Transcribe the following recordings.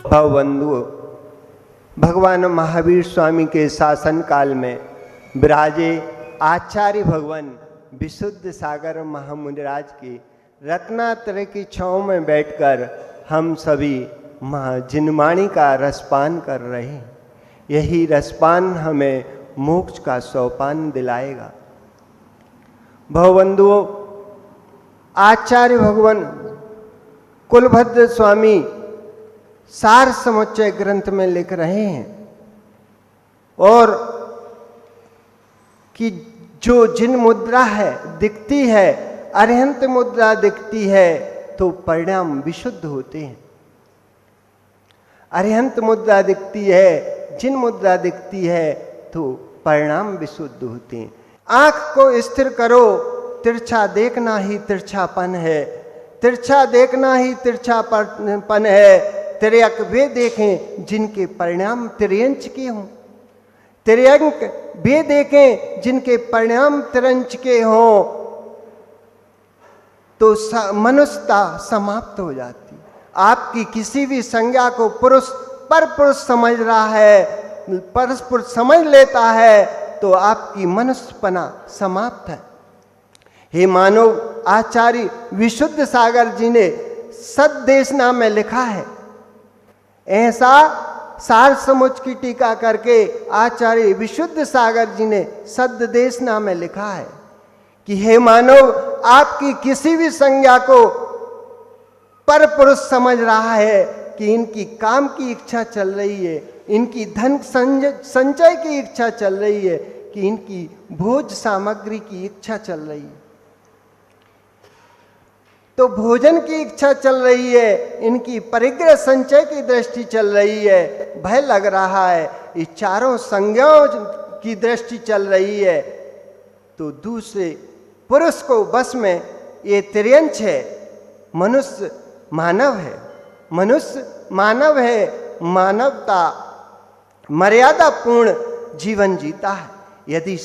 भवबंधुओं, भगवान महावीर स्वामी के शासन काल में विराजे आचार्य भगवान विशुद्ध सागर महामुनिराज की रत्नात्रय की छांव में बैठकर हम सभी जिनवाणी का रसपान कर रहे हैं। यही रसपान हमें मोक्ष का सोपान दिलाएगा। भवबंधुओं, आचार्य भगवान कुलभद्र स्वामी सार समुच्चय ग्रंथ में लिख रहे हैं और कि जो जिन मुद्रा है दिखती है, अरिहंत मुद्रा दिखती है तो परिणाम विशुद्ध होते हैं। अरिहंत मुद्रा दिखती है, जिन मुद्रा दिखती है तो परिणाम विशुद्ध होते हैं। आंख को स्थिर करो, तिरछा देखना ही तिरछापन है, तिरछा देखना ही तिरछापन है। तिर्यक वे देखें जिनके परिणाम तिर्यंच के हों, तिर्यंक वे देखें जिनके परिणाम तिरंच के हों, तो मनुष्यता समाप्त हो जाती। आपकी किसी भी संज्ञा को पुरुष पर पुरुष समझ रहा है, परस्पर समझ लेता है तो आपकी मनुष्यपना समाप्त है। हे मानव, आचार्य विशुद्ध सागर जी ने सद्देशना में लिखा है, ऐसा सार समुच की टीका करके आचार्य विशुद्ध सागर जी ने सद्देशना में लिखा है कि हे मानव, आपकी किसी भी संज्ञा को पर पुरुष समझ रहा है कि इनकी काम की इच्छा चल रही है, इनकी धन संचय की इच्छा चल रही है, कि इनकी भोज सामग्री की इच्छा चल रही है, तो भोजन की इच्छा चल रही है, इनकी परिग्रह संचय की दृष्टि चल रही है, भय लग रहा है, ये चारों संज्ञाओं की दृष्टि चल रही है, तो दूसरे पुरुष को बस में ये तिर्यंच है। मनुष्य मानव है, मनुष्य मानव है, मानवता मर्यादा पूर्ण जीवन जीता है। यदि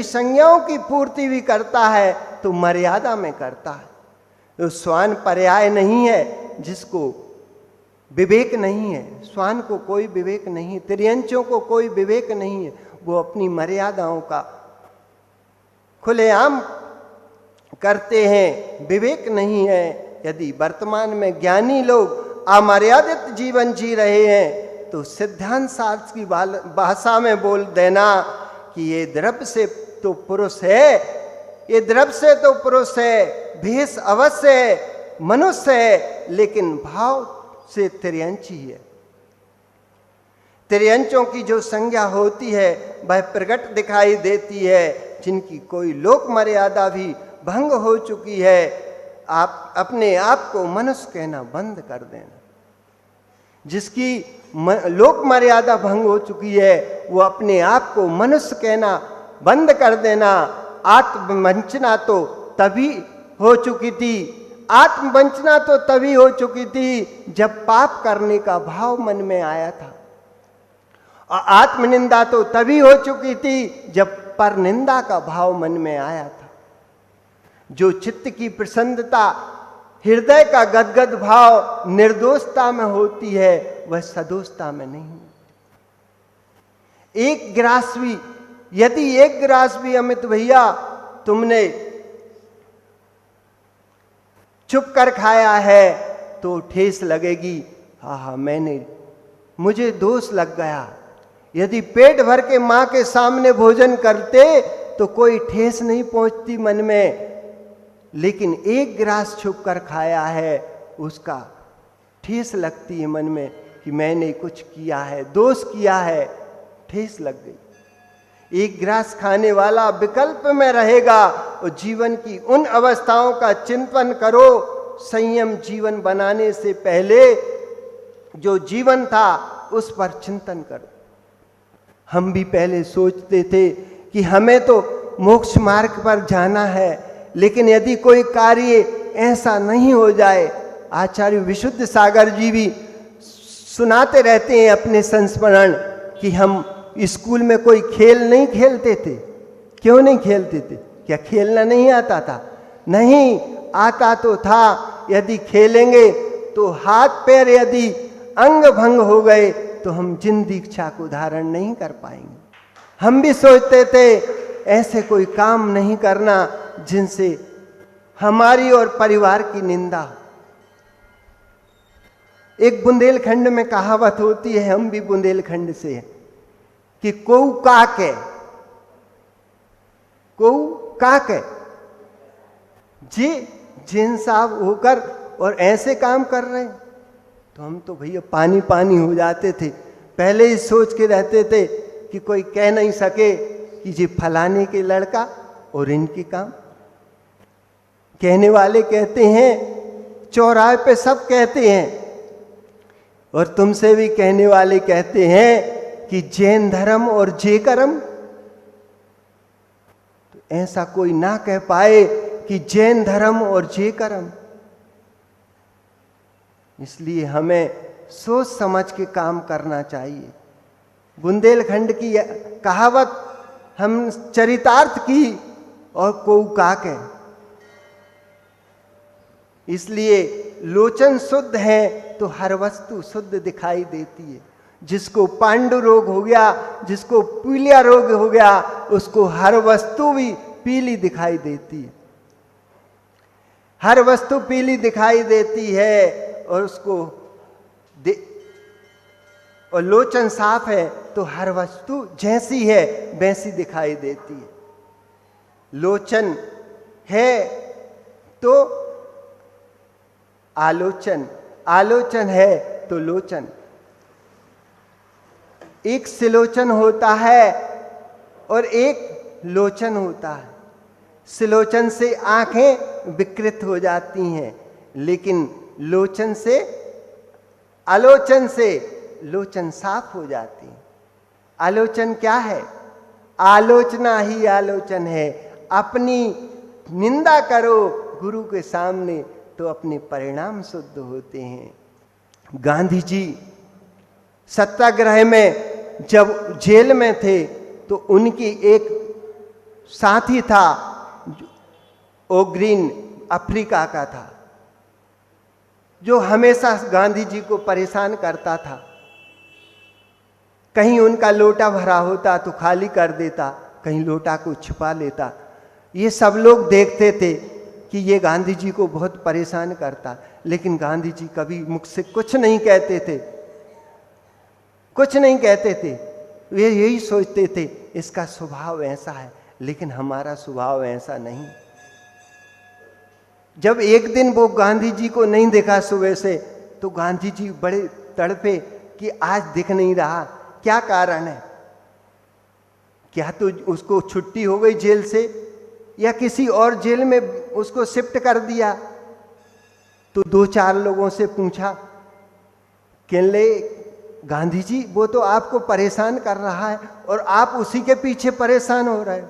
संज्ञाओं की पूर्ति भी करता है तो मर्यादा में करता है। तो स्वान पर्याय नहीं है जिसको विवेक नहीं है, स्वान को कोई विवेक नहीं, तिर्यंचों को कोई विवेक नहीं है, वो अपनी मर्यादाओं का खुलेआम करते हैं, विवेक नहीं है। यदि वर्तमान में ज्ञानी लोग अमर्यादित जीवन जी रहे हैं तो सिद्धांत शास्त्र की भाषा में बोल देना कि ये द्रव्य से तो पुरुष है, ये द्रव्य से तो पुरुष है, भेष अवश्य है, मनुष्य है, लेकिन भाव से तिर्यंची है। तिर्यंचों की जो संज्ञा होती है वह प्रकट दिखाई देती है, जिनकी कोई लोक मर्यादा भी भंग हो चुकी है। आप अपने आप को मनुष्य कहना बंद कर देना। जिसकी लोक मर्यादा भंग हो चुकी है वो अपने आप को मनुष्य कहना बंद कर देना। आत्मवंचना तो तभी हो चुकी थी, आत्मवंचना तो तभी हो चुकी थी जब पाप करने का भाव मन में आया था, और आत्मनिंदा तो तभी हो चुकी थी जब परनिंदा का भाव मन में आया था। जो चित्त की प्रसन्नता, हृदय का गदगद भाव निर्दोषता में होती है वह सदोषता में नहीं। एक गिलास भी, यदि एक गिलास भी अमित भैया तुमने चुप कर खाया है तो ठेस लगेगी, हाँ मुझे दोष लग गया। यदि पेट भर के मां के सामने भोजन करते तो कोई ठेस नहीं पहुंचती मन में, लेकिन एक गिलास छुप कर खाया है उसका ठेस लगती है मन में कि मैंने कुछ किया है, दोष किया है, ठेस लग गई। एक गिलास खाने वाला विकल्प में रहेगा और जीवन की उन अवस्थाओं का चिंतन करो। संयम जीवन बनाने से पहले जो जीवन था उस पर चिंतन करो। हम भी पहले सोचते थे कि हमें तो मोक्ष मार्ग पर जाना है, लेकिन यदि कोई कार्य ऐसा नहीं हो जाए, आचार्य विशुद्ध सागर जी भी सुनाते रहते हैं अपने संस्मरण कि हम स्कूल में कोई खेल नहीं खेलते थे। क्यों नहीं खेलते थे? क्या खेलना नहीं आता था? नहीं आता तो था। यदि खेलेंगे तो हाथ पैर यदि अंग भंग हो गए तो हम जिन दीक्षा को धारण नहीं कर पाएंगे। हम भी सोचते थे ऐसे कोई काम नहीं करना जिनसे हमारी और परिवार की निंदा हो। एक बुंदेलखंड में कहावत होती है, हम भी बुंदेलखंड से हैं, कि कोऊ काक है, कोऊ काक है जी जिन साहब होकर और ऐसे काम कर रहे हैं। तो हम तो भैया पानी पानी हो जाते थे। पहले ही सोच के रहते थे कि कोई कह नहीं सके कि जी फलाने के लड़का और इनकी काम। कहने वाले कहते हैं, चौराहे पे सब कहते हैं, और तुमसे भी कहने वाले कहते हैं कि जैन धर्म और जे कर्म। तो ऐसा कोई ना कह पाए कि जैन धर्म और जे कर्म। इसलिए हमें सोच समझ के काम करना चाहिए। बुंदेलखंड की कहावत हम चरितार्थ की और कोऊ काक है। इसलिए लोचन शुद्ध है तो हर वस्तु शुद्ध दिखाई देती है। जिसको पांडु रोग हो गया, जिसको पीलिया रोग हो गया, उसको हर वस्तु भी पीली दिखाई देती है। हर वस्तु पीली दिखाई देती है और उसको और लोचन साफ है तो हर वस्तु जैसी है वैसी दिखाई देती है। लोचन है तो आलोचन, आलोचन है तो लोचन। एक सिलोचन होता है और एक लोचन होता है। सिलोचन से आंखें विकृत हो जाती हैं, लेकिन लोचन से, आलोचन से लोचन साफ हो जाती है। आलोचन क्या है? आलोचना ही आलोचन है। अपनी निंदा करो गुरु के सामने तो अपने परिणाम शुद्ध होते हैं। गांधी जी सत्याग्रह में जब जेल में थे तो उनकी एक साथी था, ओग्रीन अफ्रीका का था, जो हमेशा गांधी जी को परेशान करता था। कहीं उनका लोटा भरा होता तो खाली कर देता, कहीं लोटा को छिपा लेता। ये सब लोग देखते थे कि ये गांधी जी को बहुत परेशान करता, लेकिन गांधी जी कभी मुख से कुछ नहीं कहते थे, कुछ नहीं कहते थे। वे यही सोचते थे इसका स्वभाव ऐसा है, लेकिन हमारा स्वभाव ऐसा नहीं। जब एक दिन वो गांधी जी को नहीं देखा सुबह से, तो गांधी जी बड़े तड़पे कि आज दिख नहीं रहा, क्या कारण है? क्या तो उसको छुट्टी हो गई जेल से, या किसी और जेल में उसको शिफ्ट कर दिया? तो दो चार लोगों से पूछा, कहले गांधी जी वो तो आपको परेशान कर रहा है और आप उसी के पीछे परेशान हो रहे हो।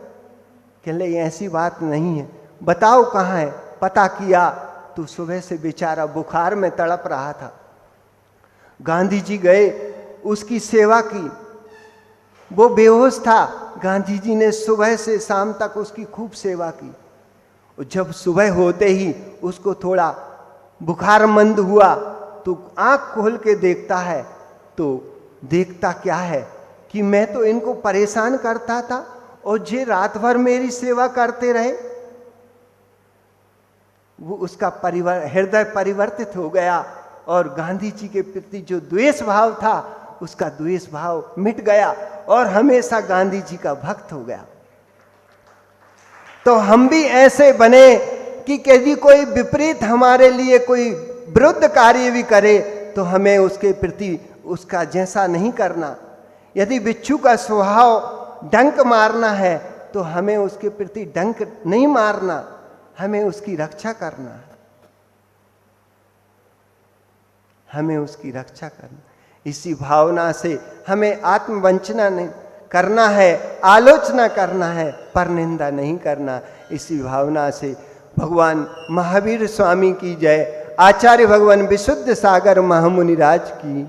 कहले ऐसी बात नहीं है, बताओ कहाँ है। पता किया तो सुबह से बेचारा बुखार में तड़प रहा था। गांधी जी गए, उसकी सेवा की। वो बेहोश था, गांधी जी ने सुबह से शाम तक उसकी खूब सेवा की। जब सुबह होते ही उसको थोड़ा बुखार मंद हुआ तो आंख खोल के देखता है, तो देखता क्या है कि मैं तो इनको परेशान करता था और ये रात भर मेरी सेवा करते रहे। वो उसका हृदय परिवर्तित हो गया और गांधी जी के प्रति जो द्वेष भाव था उसका द्वेष भाव मिट गया और हमेशा गांधी जी का भक्त हो गया। तो हम भी ऐसे बने कि यदि कोई विपरीत हमारे लिए कोई विरुद्ध कार्य भी करे तो हमें उसके प्रति उसका जैसा नहीं करना। यदि बिच्छू का स्वभाव डंक मारना है तो हमें उसके प्रति डंक नहीं मारना, हमें उसकी रक्षा करना है, हमें उसकी रक्षा करना। इसी भावना से हमें आत्मवंचना नहीं करना है, आलोचना करना है, पर निंदा नहीं करना। इसी भावना से भगवान महावीर स्वामी की जय। आचार्य भगवान विशुद्ध सागर महामुनि राज की।